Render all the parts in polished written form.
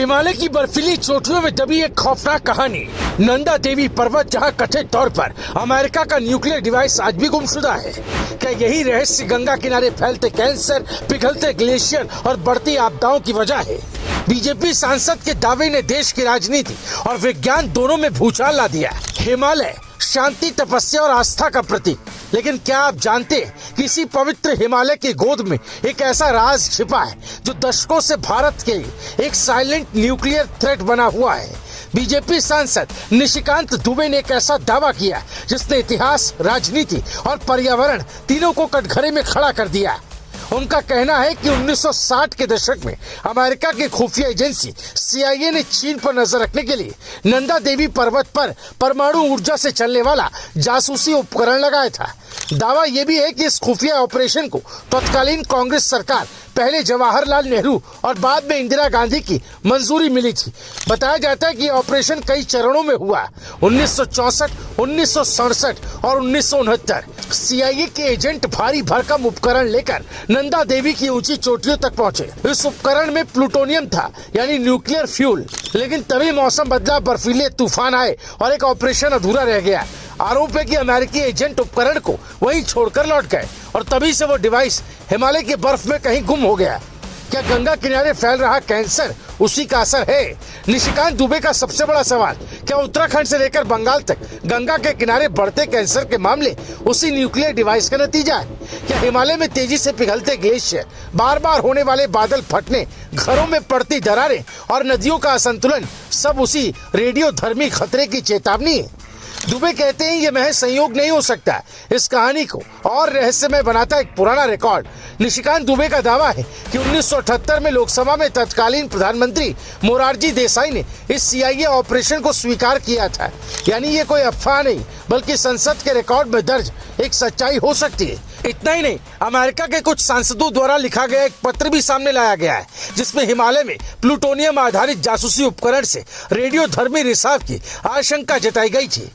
हिमालय की बर्फीली चोटियों में दबी एक खौफनाक कहानी। नंदा देवी पर्वत, जहां कथित तौर पर अमेरिका का न्यूक्लियर डिवाइस आज भी गुमशुदा है। क्या यही रहस्य गंगा किनारे फैलते कैंसर, पिघलते ग्लेशियर और बढ़ती आपदाओं की वजह है? बीजेपी सांसद के दावे ने देश की राजनीति और विज्ञान दोनों में भूचाल ला दिया। हिमालय शांति, तपस्या और आस्था का प्रतीक, लेकिन क्या आप जानते हैं कि इसी पवित्र हिमालय की गोद में एक ऐसा राज छिपा है जो दशकों से भारत के लिए एक साइलेंट न्यूक्लियर थ्रेट बना हुआ है। बीजेपी सांसद निशिकांत दुबे ने एक ऐसा दावा किया जिसने इतिहास, राजनीति और पर्यावरण तीनों को कटघरे में खड़ा कर दिया। उनका कहना है कि 1960 के दशक में अमेरिका की खुफिया एजेंसी CIA ने चीन पर नजर रखने के लिए नंदा देवी पर्वत पर परमाणु ऊर्जा से चलने वाला जासूसी उपकरण लगाया था। दावा यह भी है कि इस खुफिया ऑपरेशन को तत्कालीन कांग्रेस सरकार, पहले जवाहरलाल नेहरू और बाद में इंदिरा गांधी की मंजूरी मिली थी। बताया जाता है कि यह ऑपरेशन कई चरणों में हुआ। 1964, 1967 और 1969 CIA के एजेंट भारी भरकम उपकरण लेकर नंदा देवी की ऊंची चोटियों तक पहुंचे। इस उपकरण में प्लूटोनियम था, यानी न्यूक्लियर फ्यूल। लेकिन तभी मौसम बदला, बर्फीले तूफान आए और एक ऑपरेशन अधूरा रह गया। आरोप है कि अमेरिकी एजेंट उपकरण को वहीं छोड़कर लौट गए और तभी से वो डिवाइस हिमालय की बर्फ में कहीं गुम हो गया। क्या गंगा किनारे फैल रहा कैंसर उसी का असर है? निशिकांत दुबे का सबसे बड़ा सवाल, क्या उत्तराखंड से लेकर बंगाल तक गंगा के किनारे बढ़ते कैंसर के मामले उसी न्यूक्लियर डिवाइस का नतीजा है? क्या हिमालय में तेजी से पिघलते ग्लेशियर, बार बार होने वाले बादल फटने, घरों में पड़ती दरारें और नदियों का असंतुलन सब उसी रेडियोधर्मी खतरे की चेतावनी है? दुबे कहते हैं ये महज संयोग नहीं हो सकता। इस कहानी को और रहस्यमय बनाता एक पुराना रिकॉर्ड। निशिकांत दुबे का दावा है कि 1978 में लोकसभा में तत्कालीन प्रधानमंत्री मोरारजी देसाई ने इस CIA ऑपरेशन को स्वीकार किया था। यानी ये कोई अफवाह नहीं, बल्कि संसद के रिकॉर्ड में दर्ज एक सच्चाई हो सकती है। इतना ही नहीं, अमेरिका के कुछ सांसदों द्वारा लिखा गया एक पत्र भी सामने लाया गया है, जिसमें हिमालय में प्लूटोनियम आधारित जासूसी उपकरण से रेडियोधर्मी रिसाव की आशंका जताई गई थी।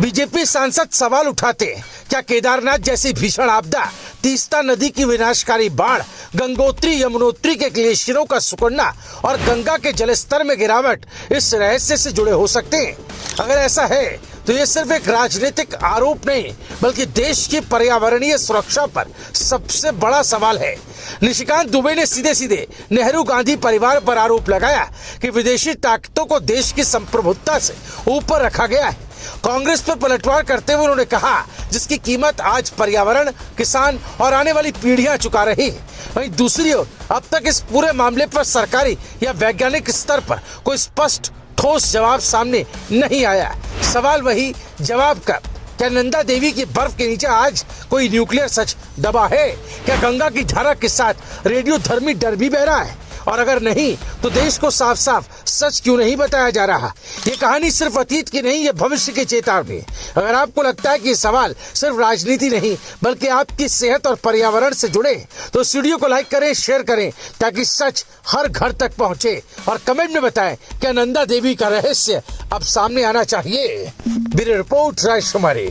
बीजेपी सांसद सवाल उठाते हैं, क्या केदारनाथ जैसी भीषण आपदा, तीस्ता नदी की विनाशकारी बाढ़, गंगोत्री यमुनोत्री के ग्लेशियरों का सिकुड़ना और गंगा के जलस्तर में गिरावट इस रहस्य से जुड़े हो सकते हैं? अगर ऐसा है तो ये सिर्फ एक राजनीतिक आरोप नहीं, बल्कि देश की पर्यावरणीय सुरक्षा पर सबसे बड़ा सवाल है। निशिकांत दुबे ने सीधे सीधे नेहरू गांधी परिवार पर आरोप लगाया कि विदेशी ताकतों को देश की संप्रभुता से ऊपर रखा गया है। कांग्रेस पर पलटवार करते हुए उन्होंने कहा, जिसकी कीमत आज पर्यावरण, किसान और आने वाली पीढ़ियां चुका रही है। वहीं दूसरी ओर अब तक इस पूरे मामले पर सरकारी या वैज्ञानिक स्तर पर कोई स्पष्ट ठोस जवाब सामने नहीं आया। सवाल वही, जवाब कब? क्या नंदा देवी की बर्फ के नीचे आज कोई न्यूक्लियर सच दबा है? क्या गंगा की धारा के साथ रेडियोधर्मी डर भी बह रहा है? और अगर नहीं, तो देश को साफ साफ सच क्यों नहीं बताया जा रहा? ये कहानी सिर्फ अतीत की नहीं, ये भविष्य की चेतावनी है। अगर आपको लगता है कि ये सवाल सिर्फ राजनीति नहीं, बल्कि आपकी सेहत और पर्यावरण से जुड़े, तो इस वीडियो को लाइक करें, शेयर करें, ताकि सच हर घर तक पहुंचे। और कमेंट में बताएं, क्या नंदा देवी का रहस्य अब सामने आना चाहिए? ब्यूरो रिपोर्ट, राजकुमारी।